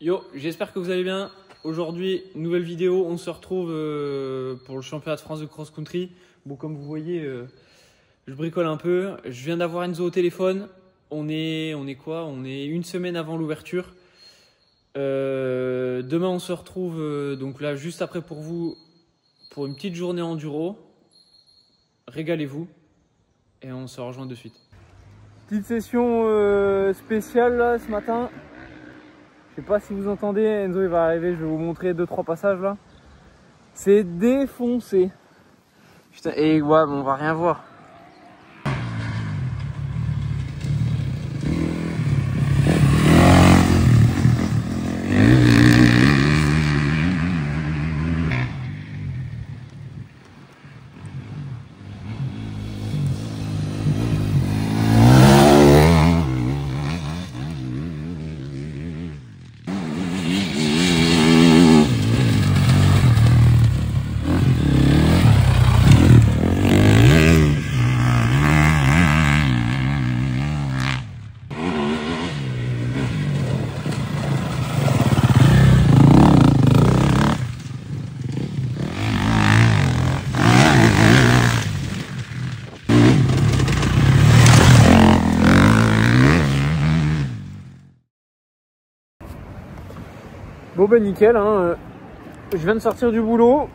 Yo, j'espère que vous allez bien. Aujourd'hui, nouvelle vidéo. On se retrouve pour le championnat de France de cross-country. Bon, comme vous voyez, je bricole un peu. Je viens d'avoir Enzo au téléphone. On est quoi? On est une semaine avant l'ouverture. Demain, on se retrouve donc là juste après pour vous pour une petite journée enduro. Régalez-vous et on se rejoint de suite. Petite session spéciale là ce matin. Je sais pas si vous entendez, Enzo il va arriver, je vais vous montrer 2-3 passages là. C'est défoncé. Putain, et ouais, mais on va rien voir. Bon ben nickel, hein. Je viens de sortir du boulot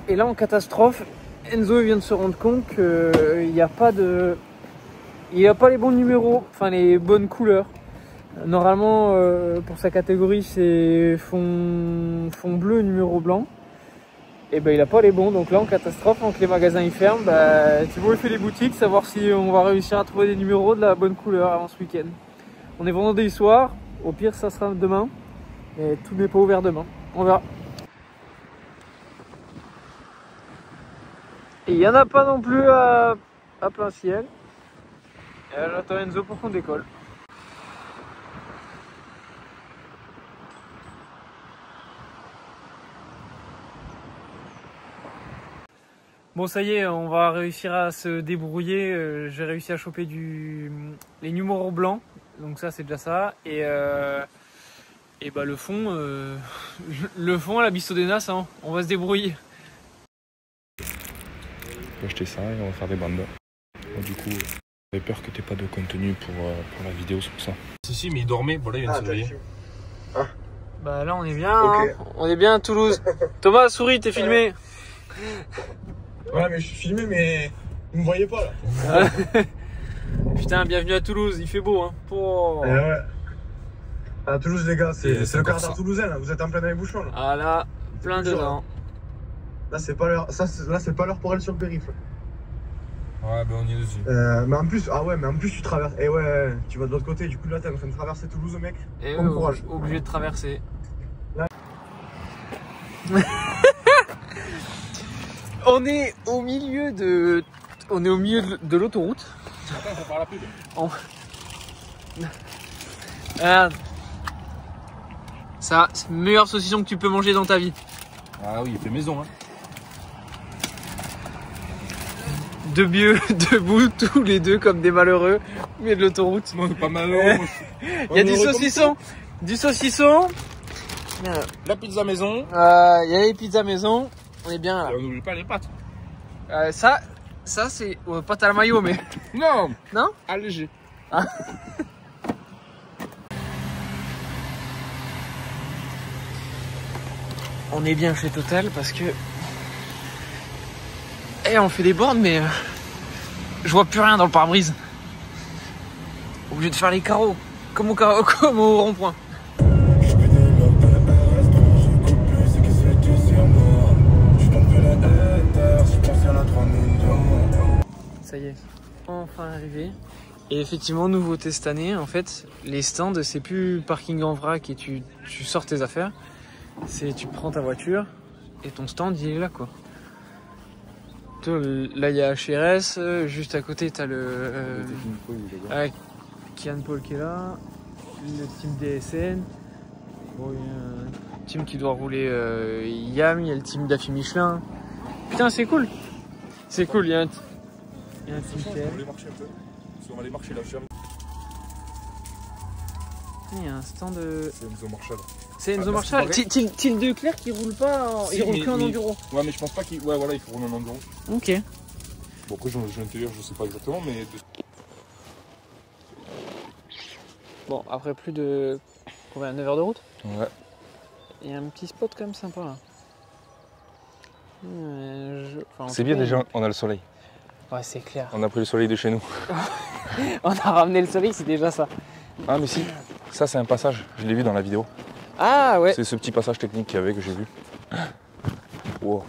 et là en catastrophe, Enzo vient de se rendre compte qu'il n'y a pas les bons numéros, enfin les bonnes couleurs. Normalement pour sa catégorie c'est fond bleu numéro blanc. Et ben il n'a pas les bons, donc là en catastrophe, quand les magasins ils ferment, bah, Thibaut il fait les boutiques, savoir si on va réussir à trouver des numéros de la bonne couleur avant ce week-end. On est vendredi soir, au pire ça sera demain. Et tout n'est pas ouvert demain, on verra. Et il n'y en a pas non plus à plein ciel. Et là j'attends Enzo pour qu'on décolle. Bon ça y est, on va réussir à se débrouiller. J'ai réussi à choper les numéros blancs, donc ça c'est déjà ça. Et bah le fond à la Bistodénas, hein, on va se débrouiller. On va acheter ça et on va faire des bandes. Du coup, j'avais peur que t'aies pas de contenu pour la vidéo sur ça. Si, mais il dormait, bon là il vient de se réveiller. Ah. Bah là on est bien, okay. Hein. On est bien à Toulouse. Thomas, souris, t'es filmé. Ouais mais je suis filmé mais vous me voyez pas là. Putain, bienvenue à Toulouse, il fait beau hein. Pour... ouais. À Toulouse les gars, c'est le quart toulousain là, vous êtes en plein dans les bouchons là. Ah là, plein dedans. Là c'est pas l'heure pour elle sur le périph'. Ouais ben on y est dessus. Mais en plus tu traverses. Et ouais, tu vas de l'autre côté, du coup là t'es en train de traverser Toulouse mec. Et bon courage. Obligé de traverser. Là. On est au milieu de l'autoroute. Attends, on va faire la pub. Ça, c'est le meilleur saucisson que tu peux manger dans ta vie. Ah oui, il fait maison hein. Deux vieux debout, tous les deux comme des malheureux, au milieu de l'autoroute. Moi, pas malheureux. Il y a du saucisson. Du saucisson. La pizza maison. Il y a les pizzas maison. On est bien là. Et on n'oublie pas les pâtes. Ça c'est pâte à la mayo, mais. Non. Non. Allégé. Ah. On est bien chez Total parce que. On fait des bornes, mais je vois plus rien dans le pare-brise. Obligé de faire les carreaux, comme au rond-point. Ça y est, enfin arrivé. Et effectivement, nouveauté cette année, en fait, les stands, c'est plus parking en vrac et tu sors tes affaires. C'est tu prends ta voiture et ton stand il est là quoi. Là il y a HRS, juste à côté tu as le Kian Paul qui est là, le team DSN, bon, il y a un team qui doit rouler YAM, il y a le team d'Affi Michelin. Putain c'est cool, il y a un team On va aller marcher un peu. Parce qu'on va aller marcher là. Il y a un stand C'est Enzo Marshall. C'est Enzo Marshall. Til de Clerc qui roule pas, il roule que en enduro. Ouais, mais je pense pas qu'il. Ouais, voilà, il faut rouler en enduro. Ok. Bon, après, je l'intérieur, je sais pas exactement, mais. Bon, après plus de. Combien, 9 heures de route? Ouais. Il y a un petit spot quand même sympa là. C'est bien déjà, on a le soleil. Ouais, c'est clair. On a pris le soleil de chez nous. On a ramené le soleil, c'est déjà ça. Ah mais si, ça c'est un passage, je l'ai vu dans la vidéo. Ah ouais. C'est ce petit passage technique qu'il y avait que j'ai vu. Wow.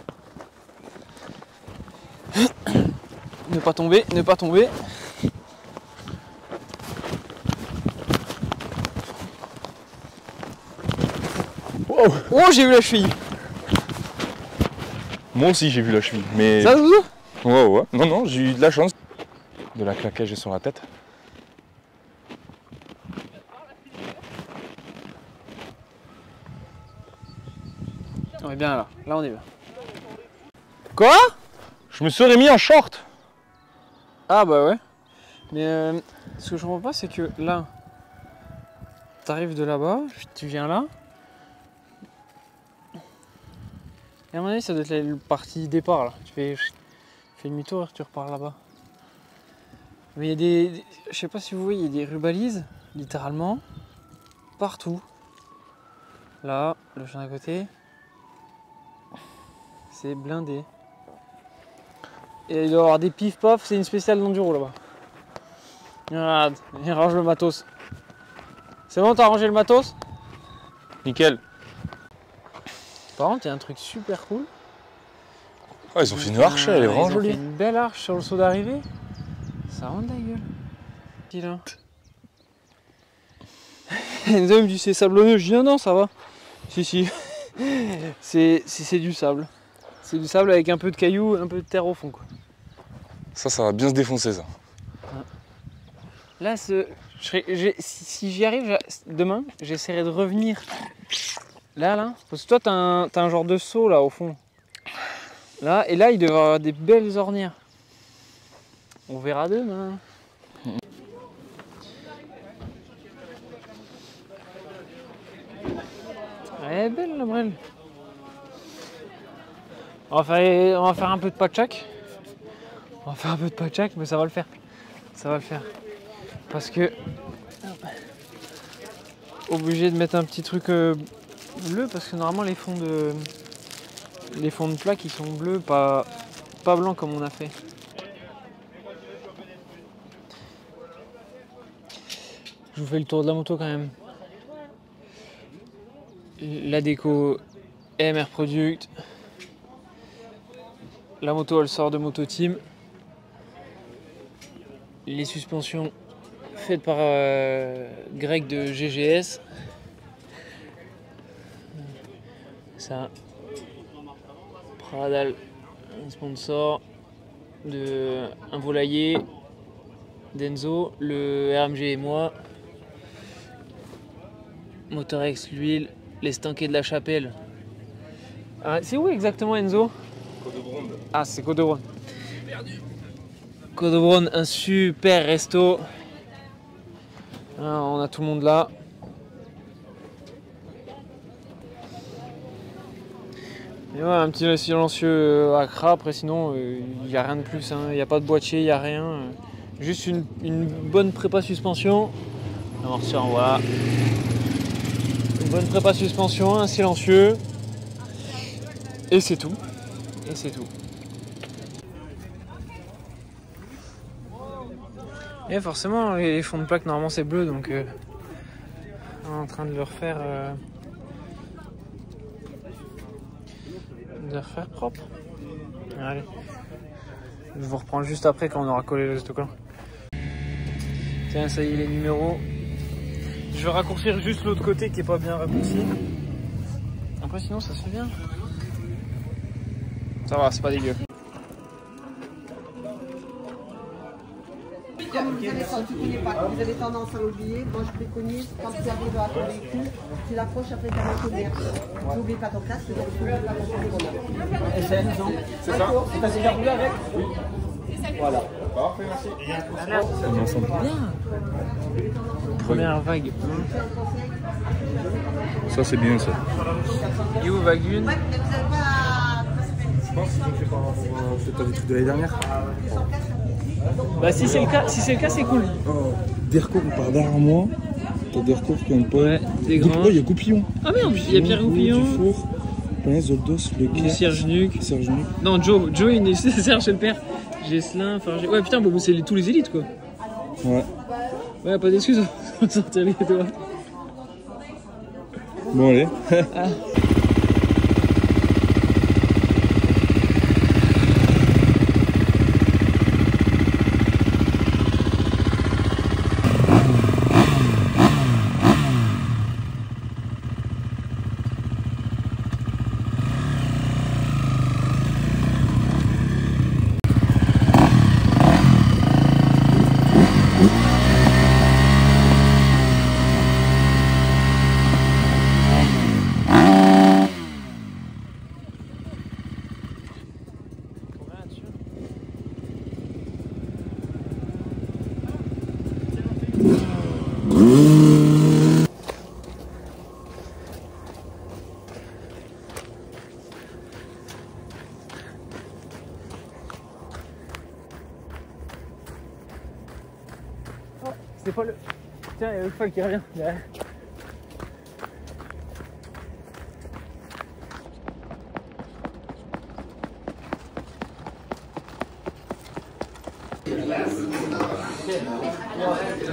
Ne pas tomber, ne pas tomber. Wow. Oh, j'ai eu la cheville. Moi aussi j'ai vu la cheville, mais... Ça, Zouzou? Ouais, ouais. Non, non, j'ai eu de la chance. De la claquette que j'ai sur la tête. On est bien là. Là, on est bien. Quoi? Je me serais mis en short. Ah bah ouais. Mais ce que je comprends pas, c'est que là, t'arrives de là-bas, tu viens là. Et à mon avis, ça doit être le parti départ là. Tu fais demi-tour et tu repars là-bas. Mais il y a des. Je sais pas si vous voyez, il y a des rubalises, littéralement, partout. Là, le champ à côté. C'est blindé. Et il doit y avoir des pif-paf, c'est une spéciale d'enduro là-bas. Regarde, il range le matos. C'est bon, t'as rangé le matos? Nickel. Par contre, il y a un truc super cool. Oh, ils ont fait une arche, elle est vraiment Ils ont fait jolie. une belle arche sur le saut d'arrivée. Ça rend de la gueule. Petit là. Enzo me dit c'est sablonneux. Je dis non, ça va. Si, si. C'est du sable. C'est du sable avec un peu de cailloux, un peu de terre au fond, quoi. Ça va bien se défoncer, ça. Là, si j'y arrive demain, j'essaierai de revenir là. Parce que toi, t'as un genre de saut là au fond. Là, et là, il devrait y avoir des belles ornières. On verra demain. Elle est belle la brêle. On va faire un peu de patchak. On va faire un peu de patchak, mais ça va le faire. Ça va le faire. Parce que... Obligé de mettre un petit truc bleu, parce que normalement les fonds de plaque ils sont bleus, pas blancs comme on a fait. Je vous fais le tour de la moto quand même. La déco MR Product. La moto elle sort de Moto Team. Les suspensions faites par Greg de GGS. Ça. Pradal, un sponsor. Un volailler d'Enzo. Le RMG et moi. Motorex, l'huile. Les Stankés de la Chapelle. C'est où exactement Enzo? Codebronde. Ah, c'est Codebronde. Codebronde, un super resto. On a tout le monde là. Et ouais, un petit silencieux à Accra. Après, sinon, il n'y a rien de plus. Il n'y a pas de boîtier, il n'y a rien. Juste une bonne prépa suspension. Amortisseur, voilà. Une bonne prépa suspension, un silencieux. Et c'est tout. Et c'est tout. Et forcément, les fonds de plaque, normalement c'est bleu, donc on est en train de le refaire, propre. Allez. Je vous reprends juste après quand on aura collé le autocollant. Tiens, ça y est, les numéros. Je vais raccourcir juste l'autre côté qui est pas bien raccourci. Après, sinon, ça se fait bien. Ça va, c'est pas dégueu. Vous avez tendance à l'oublier. Moi, je préconise, quand tu arrives à ton véhicule, tu l'approches après ta motonnière. Tu n'oublies pas ton casque, tu n'oublies pas ton téléphone. C'est ça? Et t'as déjà roulé avec? Oui. Voilà. Parfait, merci. Bien. première vague. Ça c'est bien ça. Et où vague 1? Je pense qu'ils ont fait par rapport à des trucs de l'année dernière. Bah si c'est le cas, c'est cool. Des recours par derrière moi. T'as des recours qui ont pas. Ouais, des grands. Oh, il y a Goupillon. Ah merde, il y a Pierre Goupillon. Dufour, Zoldos, Le Serge Nuc. Non, Joe il est Serge le père. Gesselin, Fargé. Ouais putain, bon, c'est tous les élites quoi. Ouais. Ouais, pas d'excuses de sortir les doigts. Bon allez. C'est pas le. Tiens, il y a l'autre fois qui revient derrière.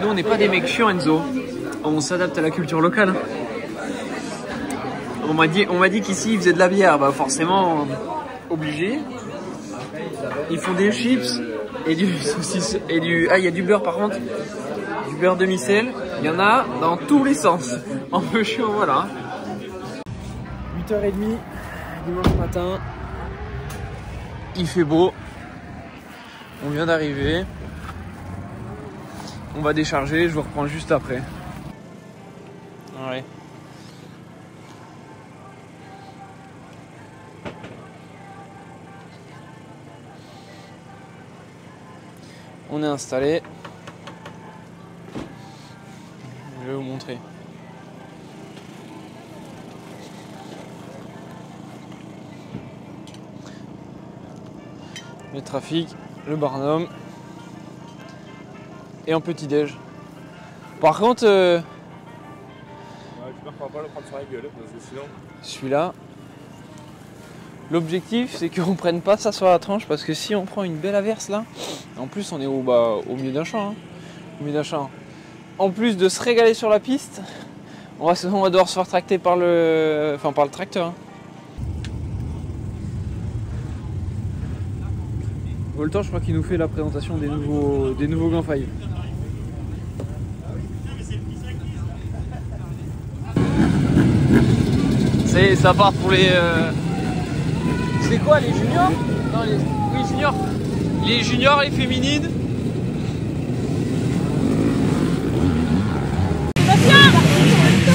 Nous on n'est pas des mecs chiants Enzo, on s'adapte à la culture locale. Hein. On m'a dit qu'ici ils faisaient de la bière, bah forcément obligé. Ils font des chips et du saucisse et du. Ah il y a du beurre par contre. Du beurre demi-sel, il y en a dans tous les sens. En peu chaud, voilà. 8h30 dimanche matin. Il fait beau. On vient d'arriver. On va décharger, je vous reprends juste après. Ouais. On est installé. Je vais vous montrer. Le trafic, le Barnum et un petit déj. Par contre, Ouais, j'espère qu'on va pas le prendre sur la gueule, parce que sinon. celui-là, l'objectif c'est qu'on prenne pas ça sur la tranche parce que si on prend une belle averse là, en plus on est au milieu d'un champ, hein, au milieu d'un champ. En plus de se régaler sur la piste, on va devoir se faire tracter par le tracteur. Hein. Voltan, je crois qu'il nous fait la présentation des nouveaux Gland 5. Ça part pour les... C'est quoi, les juniors? Non, oui, juniors. Les juniors, les féminines.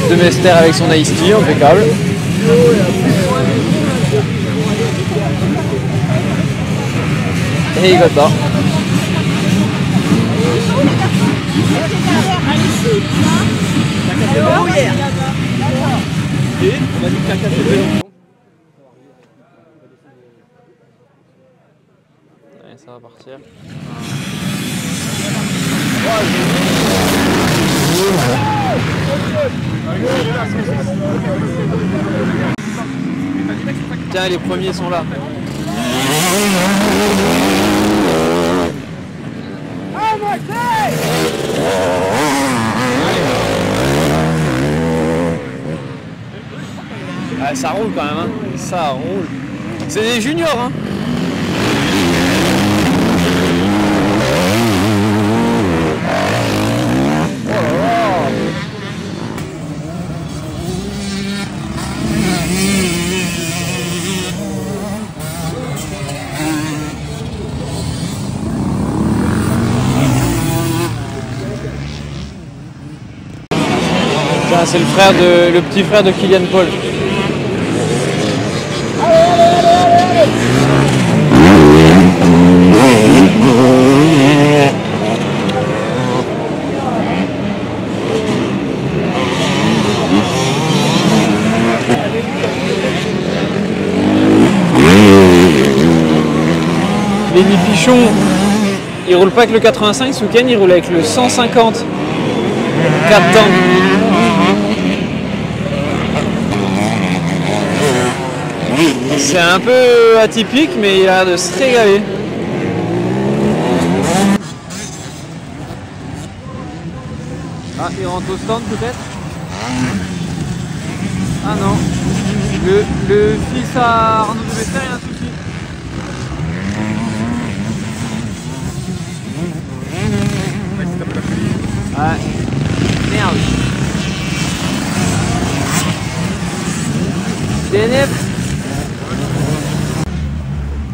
De Mester avec son Ice Tea, impeccable. Et il gote pas. On a dit que la casse allez, ça va partir. Tiens, les premiers sont là. Ah, ça roule quand même, hein. Ça roule. C'est des juniors, hein. C'est le petit frère de Kylian Paul. Les nipichons, ils roulent pas avec le 85 ce week-end, ils roulent avec le 150. 4 temps. C'est un peu atypique, mais il a l'air de se régaler. Ah, il rentre au stand peut-être? Ah non. Le fils à Arnaud de Bester, il y a un souci. Ouais. Merde. DNF.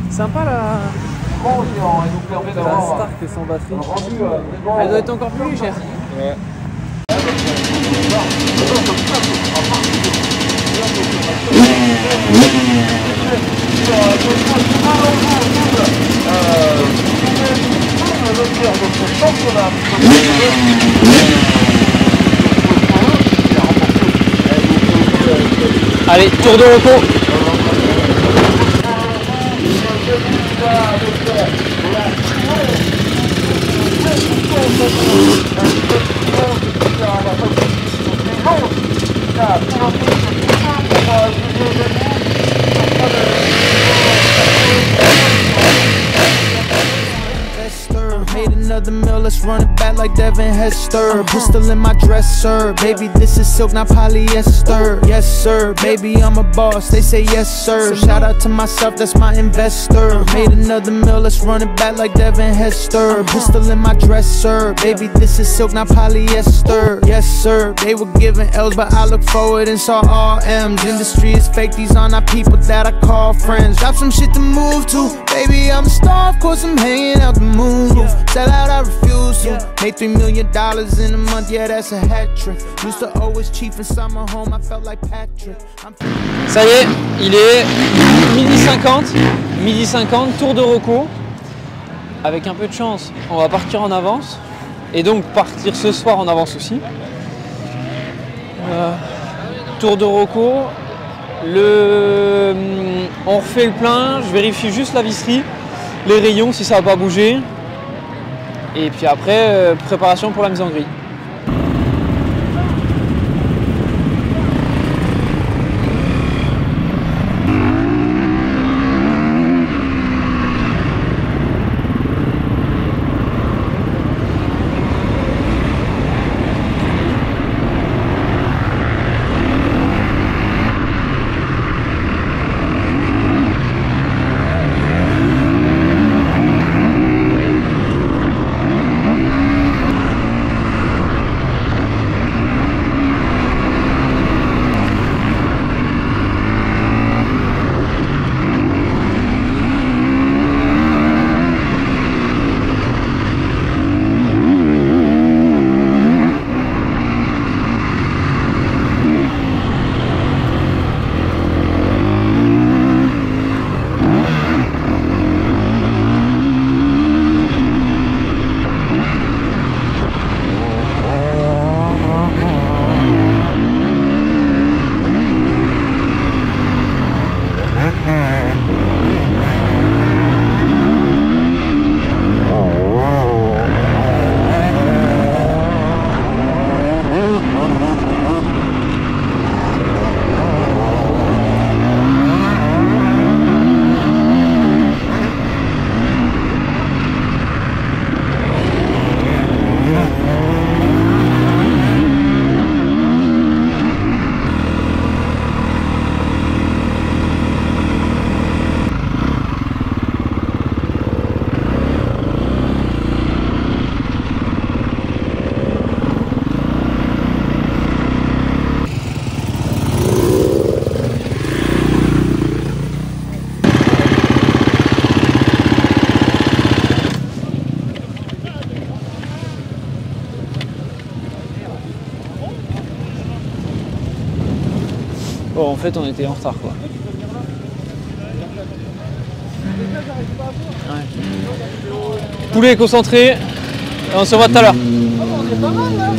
Sympa la Stark sans batterie. Elle doit être encore plus légère. Ouais. Allez, tour de repos. Made another meal, let's run it back like Devin Hester. Pistol in my dresser, baby, this is silk, not polyester. Yes, sir, baby, I'm a boss, they say yes, sir. Shout out to myself, that's my investor. Made another meal, let's run it back like Devin Hester. Pistol in my dresser, baby, this is silk, not polyester. Yes, sir, they were giving L's, but I look forward and saw all M's. Industry is fake, these are not people that I call friends. Drop some shit to move to, baby, I'm a star, of course I'm hanging out the moon roof. Sell out, I refuse to. Made $3 million in a month, yeah, that's a hat trick. Used to always chief in summer home, I felt like Patrick. Ça y est, il est midi 50, tour de Rocco. Avec un peu de chance, on va partir en avance. Et donc partir ce soir en avance aussi. Tour de Rocco. On refait le plein, je vérifie juste la visserie, les rayons si ça va pas bouger. Et puis après, préparation pour la mise en grille. Bon, en fait, on était en retard, quoi. Ouais. Poulet concentré, et on se voit tout à l'heure. On est pas mal, là.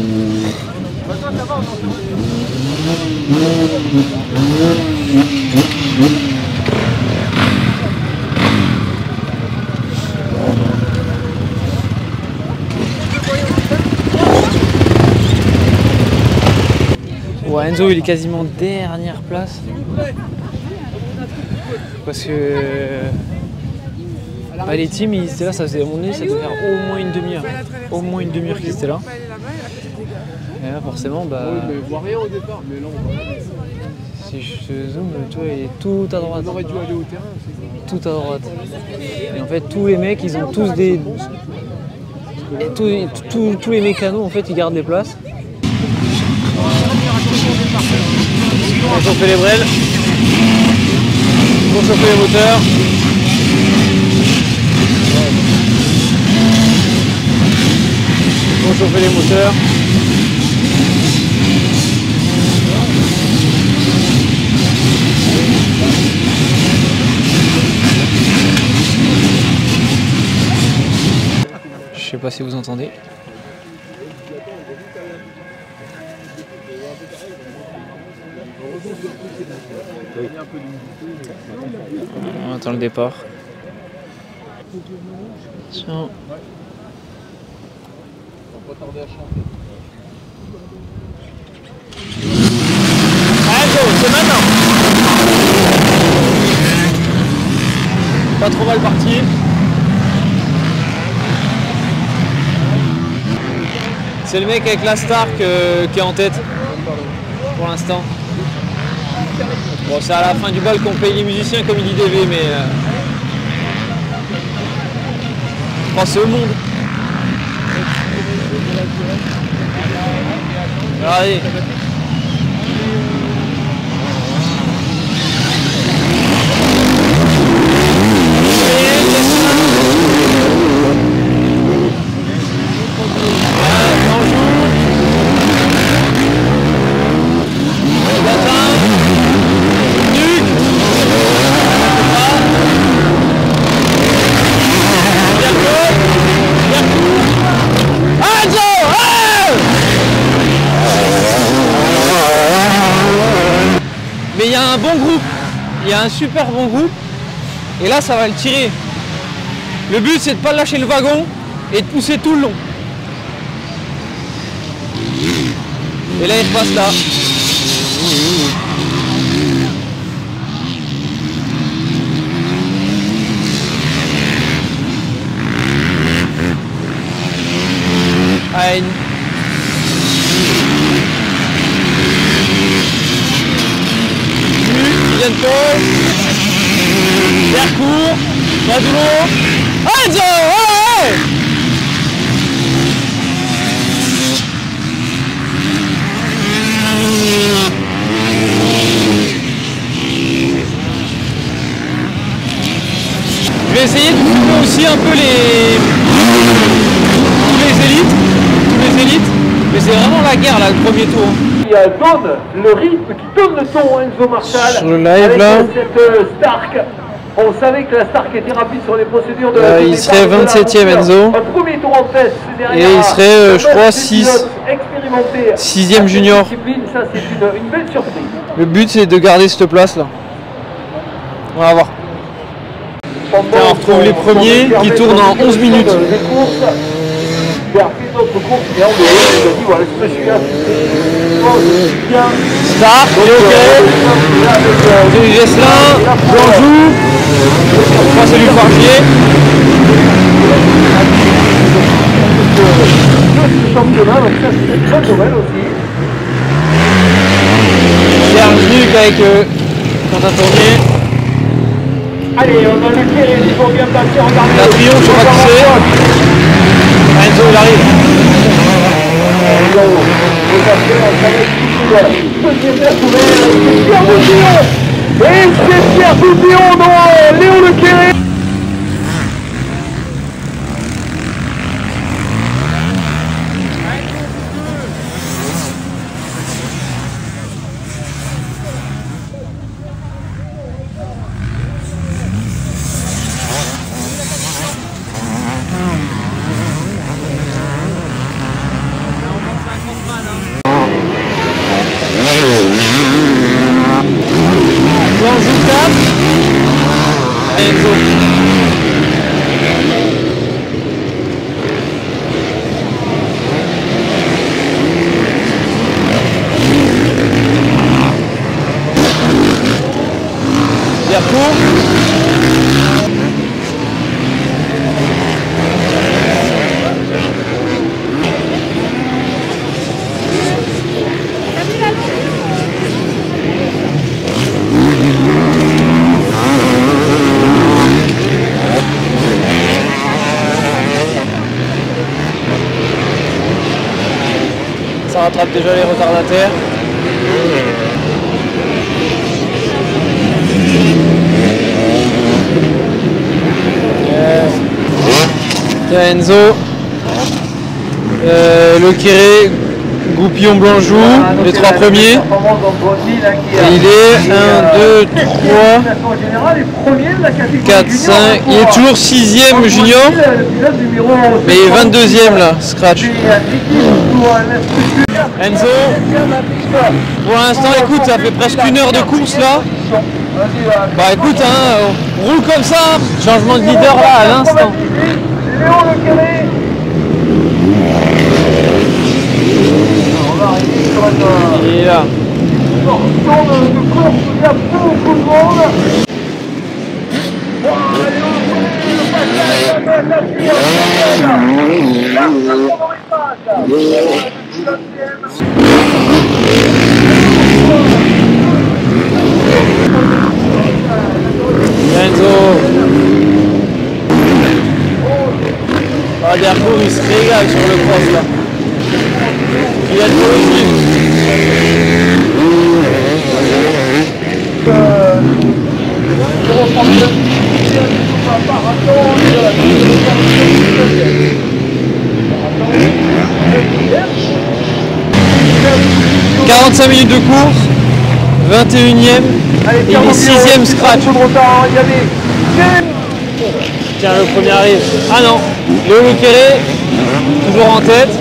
Bon, Enzo il est quasiment dernière place. Parce que bah, les teams ils étaient là, ça faisait à mon avis, ça devait faire au moins une demi-heure. Au moins une demi-heure qu'ils étaient là. Et là forcément bah. Mais on voit rien au départ, mais là on voit. Si je zoome, tu vois, il est tout à droite. On aurait dû aller au terrain, c'est tout à droite. Et en fait, tous les mecs, ils ont tous des... Et tous les mécanos, en fait, ils gardent des places. On va chauffer les brels. On va chauffer les moteurs. On va chauffer les moteurs. Je sais pas si vous entendez. On attend le départ. Attention. Allez, go, c'est maintenant. Pas trop mal parti. C'est le mec avec la Stark qui est en tête pour l'instant. Bon, c'est à la fin du bal qu'on paye les musiciens comme il dit DV, mais je pense c'est au monde. Regardez. Mais il y a un bon groupe, il y a un super bon groupe, et là ça va le tirer. Le but c'est de ne pas lâcher le wagon et de pousser tout le long. Et là il repasse là. Allez. Bientôt. L'air court. Pas de l'eau. Enzo, ouais. Je vais essayer de filmer aussi un peu les élites, mais c'est vraiment la guerre là, le premier tour. Qui donne le rythme, qui donne le ton Enzo Marshall. Sur le live avec là. Cette Stark. On savait que la Stark était rapide sur les procédures de la il serait 27e Enzo. Un premier tour en tête, et il serait, je crois, 6e junior. Ça, c'est une belle surprise. Le but, c'est de garder cette place là. On va voir. Et on retrouve les premiers qui tournent en 11 minutes. Stark, Joker, Gesselin, Blanjou, moi c'est lui Fargier. Pierre Luc avec Quentin Tournier. Allez, on a le Kéré, il faut bien passer, regardez. La Triomphe, je sais pas qui c'est. Enzo, il arrive. Et c'est Pierre Boutillon dans Léon Le Kéré. Enzo. Radier-court. Ça rattrape déjà les retardataires. Enzo, le Kéré, Goupillon, Blanjou, les trois premiers. Et il est 1, 2, 3, 4, 5. Il est toujours 6ème junior, mais il est 22ème là, scratch. Enzo, pour l'instant, écoute, ça fait presque 1 heure de course là. Bah écoute, hein, on roule comme ça, changement de leader là à l'instant. Il est là. Enzo. Radier-court, il se régale sur le cross là. Il a de « 45 minutes de course, 21ème, et il est 6ème scratch. Tiens, le premier arrive. Ah non, Léo Le Kéré, toujours en tête.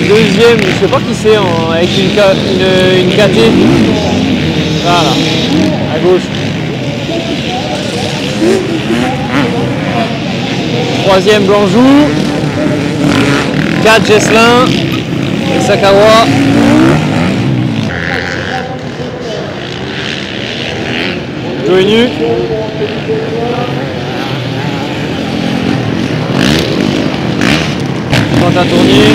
Deuxième, je sais pas qui c'est, avec une KT. Voilà, à gauche. Troisième, Blanjou. 4, Jesselin. Et Sakawa. Joenu. Quentin Tournier.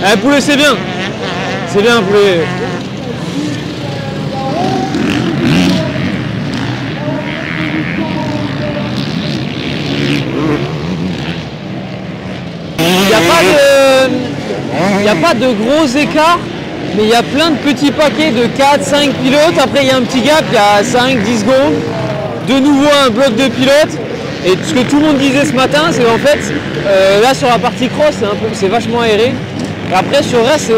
Eh, poulet, c'est bien. C'est bien, poulet. Il n'y a pas de gros écarts, mais il y a plein de petits paquets de 4-5 pilotes. Après, il y a un petit gap, il y a 5-10 secondes. De nouveau, un bloc de pilotes. Et ce que tout le monde disait ce matin, c'est qu'en fait, là sur la partie cross, c'est vachement aéré. Et après, sur le reste,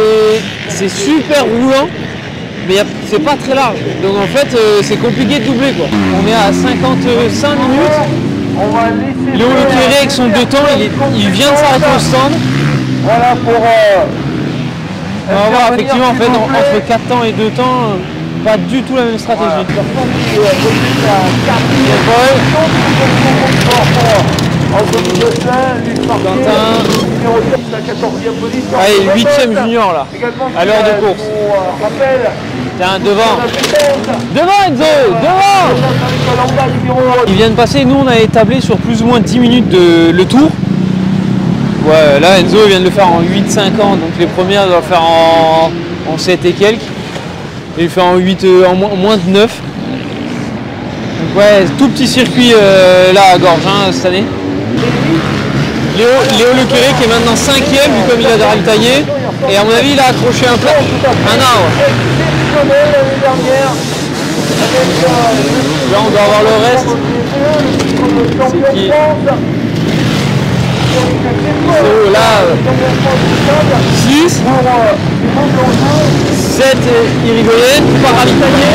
c'est super roulant, mais c'est pas très large. Donc en fait, c'est compliqué de doubler, quoi. On est à 55 minutes. Léo Le Kéré avec son 2 temps, il vient de s'arrêter au stand. Voilà pour... On va voir effectivement en fait entre 4 temps et 2 temps, pas du tout la même stratégie. Allez, 8ème junior là, à l'heure de course. Tiens, devant. Devant Enzo, devant. Ils viennent passer, nous on a établi sur plus ou moins 10 minutes le tour. Ouais, là Enzo vient de le faire en 8,50, donc les premières doivent le faire en 7 et quelques. Et il fait en 8, en moins de 9. Donc ouais, tout petit circuit là à Gorge hein, cette année. Léo Le Kéré qui est maintenant 5ème, vu comme il a ravitaillé. Et à mon avis il a accroché un arbre. Là on doit avoir le reste. C'est qui? Là 6, 7 Irigoyen, pas ravitaillé.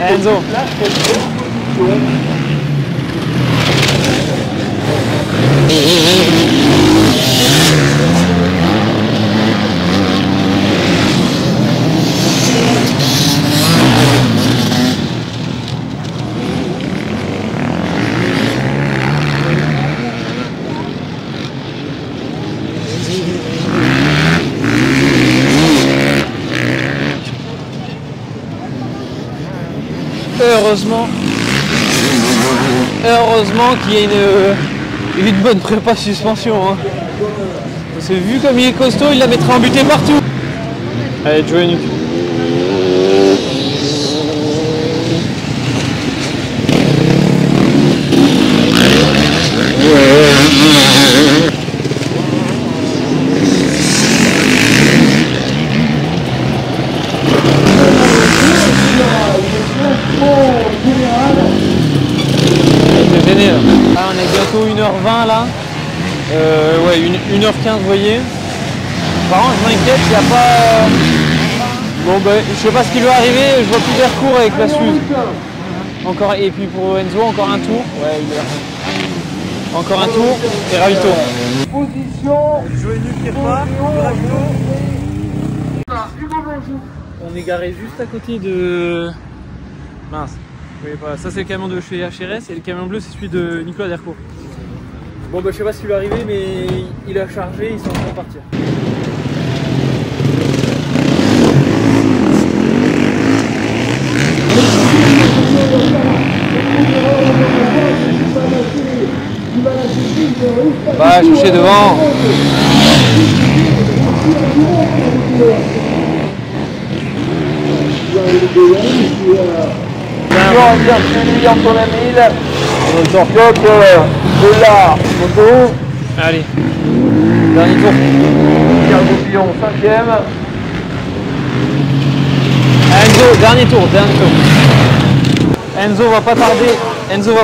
Enzo. heureusement qu'il y a une bonne prépa suspension. Hein. Parce que vu comme il est costaud, il la mettra en butée partout. Allez, Joe Nuke. Là, on est bientôt 1h20 là. Ouais, 1h15 vous voyez. Par contre je m'inquiète, il n'y a pas... Bon bah je sais pas ce qui lui est arrivé, je vois plus d'air court avec la Suze. Encore, et puis pour Enzo, encore un tour. Ouais, encore un tour et ravito. Position. Joe Nuke qui repart, ravito. On est garé juste à côté de... Mince. Vous voyez pas, ça c'est le camion de chez HRS et le camion bleu c'est celui de Nicolas Dercourt. Bon bah je sais pas ce qui lui est arrivé mais il a chargé, ils sont en train de partir. Va chercher devant. Allez, dernier tour. Enzo, dernier tour. Enzo va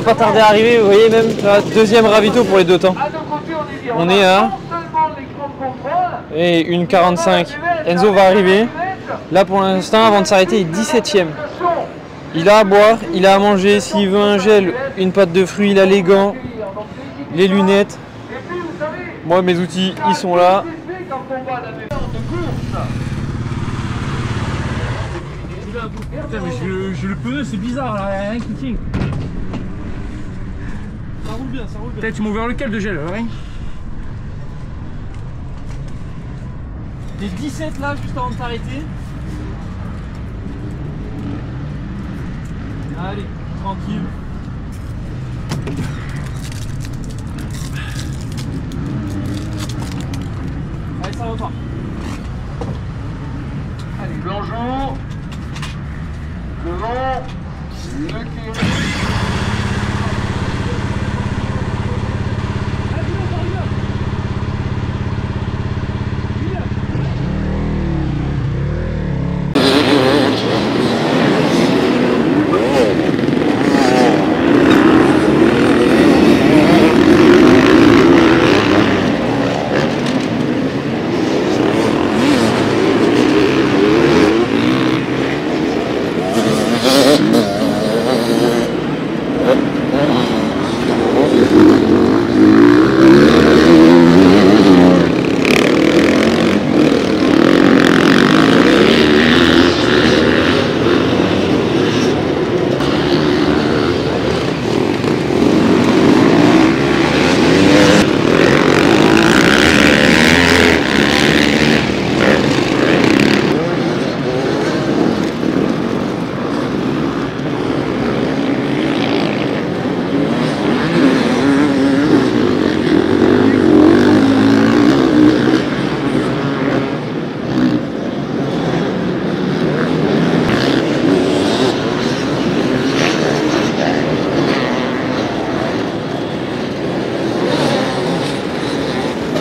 pas tarder à arriver, vous voyez même, deuxième ravito pour les deux temps. On est à 1h45. Enzo va arriver. Là pour l'instant, avant de s'arrêter, il est 17ème. Il a à boire, il a à manger, s'il veut un gel, une pâte de fruits, il a les gants, les lunettes. Moi mes outils, ils sont là. Putain mais je le pneu, c'est bizarre là, il y a rien qui tient. Ça roule bien, ça roule bien. Tu m'as ouvert lequel de gel, hein? Les 17 là, juste avant de t'arrêter. Allez, tranquille. Allez, ça repart. Allez, plongeons. Devant. Le cul.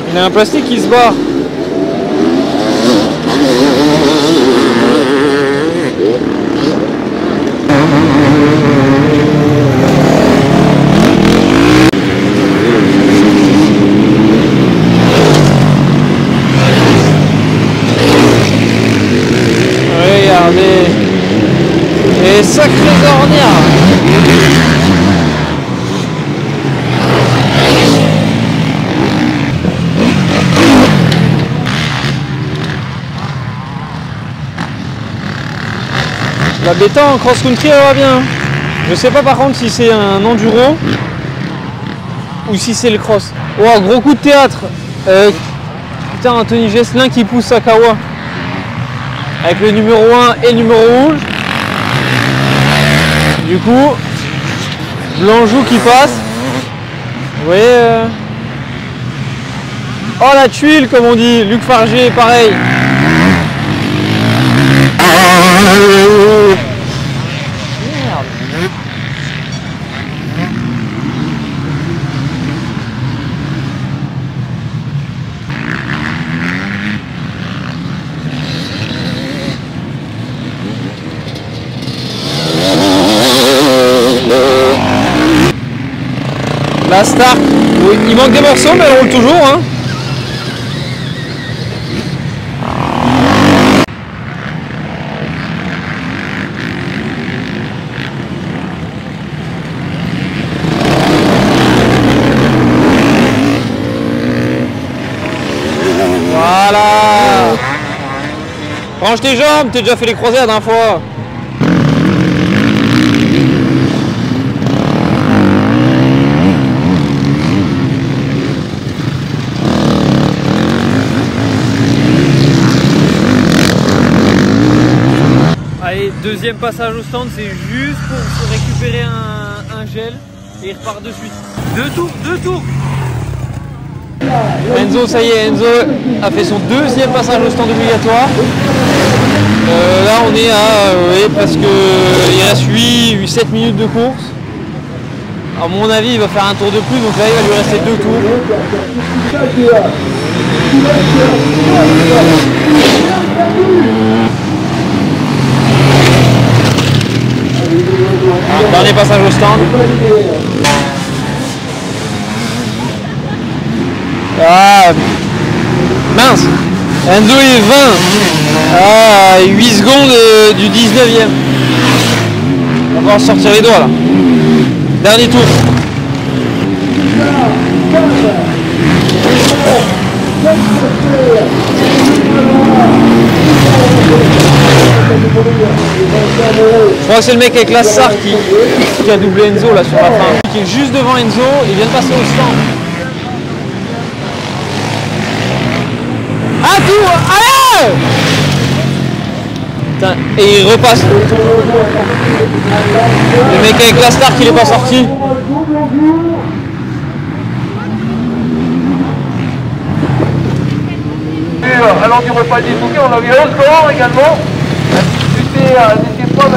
Il y a un plastique qui se barre. Regardez. Et sacré ornière. La bêta en cross-country elle va bien. Je sais pas par contre si c'est un enduro ou si c'est le cross. Oh, gros coup de théâtre. Putain, Anthony Gesselin qui pousse Sakawa avec le numéro 1 et le numéro rouge. Du coup, Blanjou qui passe. Vous voyez oh la tuile comme on dit, Luc Fargier pareil. La Stark, oui, il manque des morceaux mais elle roule toujours hein. Voilà. Range tes jambes, t'as déjà fait les croisés la dernière fois. Allez, deuxième passage au stand, c'est juste pour récupérer un gel et il repart de suite. Deux tours. Enzo, ça y est, Enzo a fait son deuxième passage au stand obligatoire. Là on est à oui, presque il reste 7 minutes de course. À mon avis il va faire un tour de plus, donc là il va lui rester 2 tours. Dernier passage au stand. Ah mince, Enzo il est 20 à 8 secondes du 19e. On va en sortir les doigts là. Dernier tour. Je crois que c'est le mec avec la SAR qui a doublé Enzo là sur la fin. Qui est juste devant Enzo, il vient de passer au stand. Ah tout, allez! Putain, et il repasse. Le mec avec la Stark il est pas sorti. Alors du repas des bouquets, on a eu un score également. N'hésitez pas,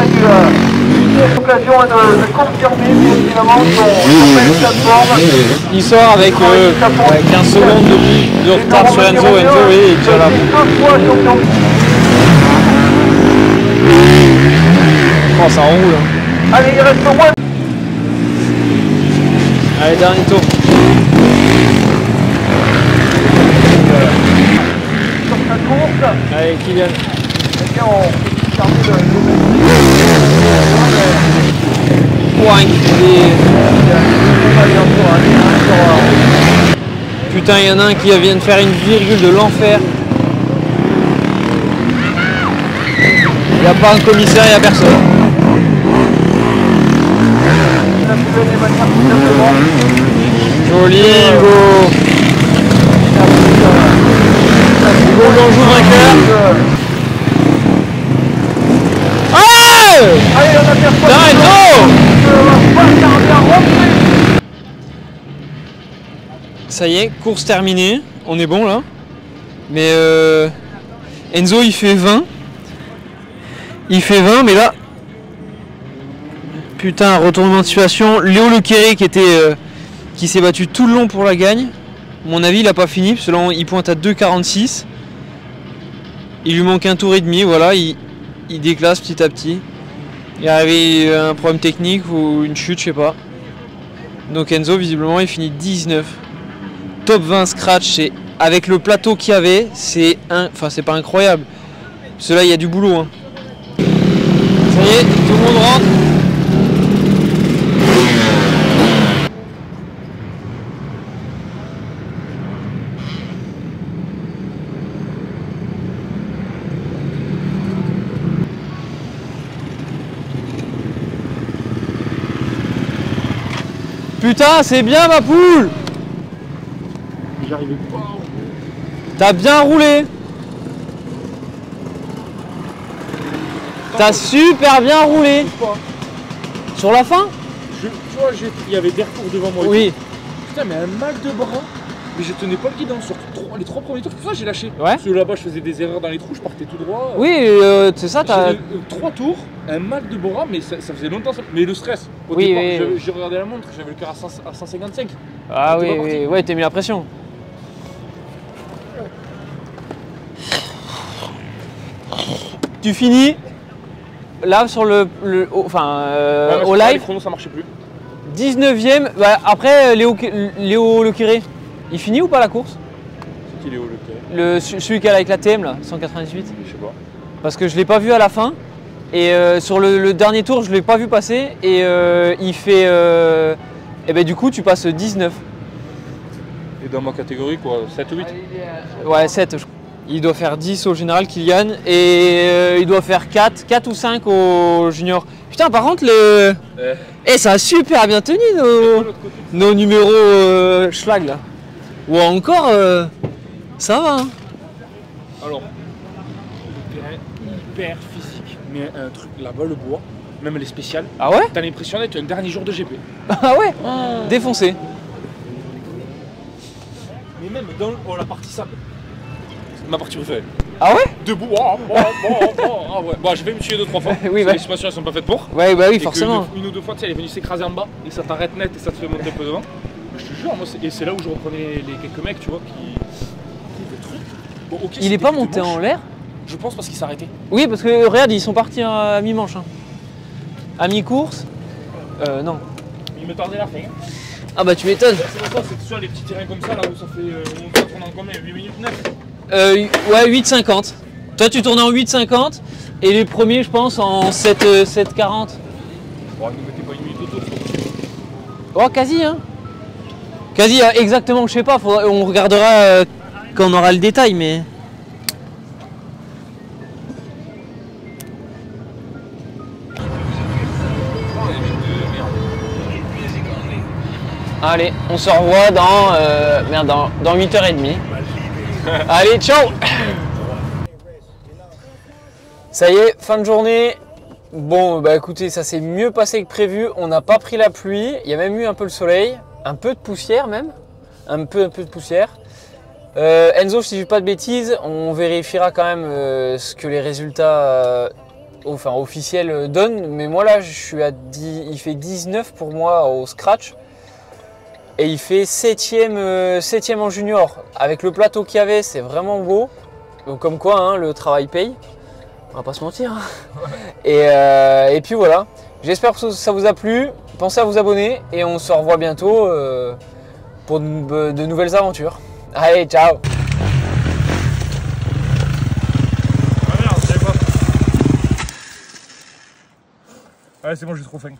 l'occasion de confirmer bien évidemment son plateforme. Il sort avec 15 secondes de retard sur Enzo. Enzo oui, il est déjà là. Oh ça roule. Allez, il reste au moins. Allez, dernier tour. Sur sa course. Allez, Kylian. Putain, il y en a un qui vient de faire une virgule de l'enfer. Il n'y a pas un commissaire, il n'y a personne. Joli, Hugo. Hugo Blanjou vainqueur. Allez, on a personne. Ça y est, course terminée. On est bon là. Mais Enzo il fait 20. Il fait 20, mais là. Putain, retournement de situation. Léo Lequeré qui s'est battu tout le long pour la gagne. À mon avis, il n'a pas fini, parce que là, il pointe à 2,46. Il lui manque un tour et demi, voilà, il déclasse petit à petit. Il est arrivé un problème technique ou une chute, je sais pas. Donc Enzo, visiblement, il finit 19. Top 20 scratch, et avec le plateau qu'il y avait, c'est pas incroyable. Parce que là, il y a du boulot. Hein. Ça y est, tout le monde rentre. Putain, c'est bien ma poule. J'arrivais pas. T'as bien roulé. T'as super bien roulé. Sur la fin? Tu vois, il y avait des retours devant moi. Oui. Putain, mais un mal de bras. Mais je tenais pas le guidon sur les 3 premiers tours. C'est pour ça que j'ai lâché. Ouais. Parce que là-bas, je faisais des erreurs dans les trous, je partais tout droit. Oui, c'est ça, t'as. 3 tours, un mal de bras, mais ça faisait longtemps. Mais le stress. Au Oui, départ, oui. j'ai regardé la montre, j'avais le cœur à 155. Ah oui, oui, ouais, t'as mis la pression. Tu finis là sur au live. Les chronos, ça marchait plus. 19ème. Bah, après, Léo Lecuré, il finit ou pas la course? C'est qui Léo Lecuré? Celui qui a avec la TM là, 198. Je sais pas. Parce que je l'ai pas vu à la fin. Et sur le dernier tour, je l'ai pas vu passer. Et il fait. Et ben du coup, tu passes 19. Et dans ma catégorie, quoi, 7 ou 8? Ouais, 7. Il doit faire 10 au général, Kylian. Et il doit faire 4 ou 5 au junior. Putain, par contre, ça a super bien tenu nos numéros schlag là. Ou encore, ça va. Hein. Alors, le terrain hyper physique, mais un truc là-bas, le bois, même les spéciales. Ah ouais? T'as l'impression d'être un dernier jour de GP. Ah ouais? Défoncé. Mais même dans la partie sable. Ma partie préférée. Ah ouais? Debout, ouais. Bon, je vais me tuer 2-3 fois. Oui, Les suspensions elles sont pas faites pour. Ouais, bah oui, Et forcément. Une ou deux fois, tu sais, elle est venue s'écraser en bas et ça t'arrête net et ça te fait monter un peu devant. Je te jure, moi, et c'est là où je reprenais les quelques mecs, tu vois, qui le truc. Bon, okay, Il est pas monté en l'air? Je pense parce qu'il s'est arrêté. Oui, parce que regarde, ils sont partis à mi-manche. Hein. À mi-course. Non. Il me tordait la fin. Ah bah tu m'étonnes. C'est pour ça, c'est que sur les petits terrains comme ça, là où ça fait. On tourne en combien? 8 minutes 9? Ouais, 8,50. Toi, tu tournais en 8,50 et les premiers, je pense, en 7,40. Bon, ne mettez pas une minute autour. Oh, quasi, hein. Quasi, exactement, je sais pas. On regardera quand on aura le détail, mais. Allez, on se revoit dans 8h30. Allez, ciao. Ça y est, fin de journée. Bon, bah écoutez, ça s'est mieux passé que prévu. On n'a pas pris la pluie. Il y a même eu un peu le soleil. Un peu de poussière même. Un peu de poussière. Enzo, si je dis pas de bêtises, on vérifiera quand même ce que les résultats officiels donnent. Mais moi là, je suis à 10, il fait 19 pour moi au scratch. Et il fait 7ème en junior. Avec le plateau qu'il y avait, c'est vraiment beau. Donc comme quoi, hein, le travail paye. On va pas se mentir. Et puis voilà. J'espère que ça vous a plu. Pensez à vous abonner et on se revoit bientôt pour de nouvelles aventures. Allez, ciao. Ouais, c'est bon, j'ai trop faim.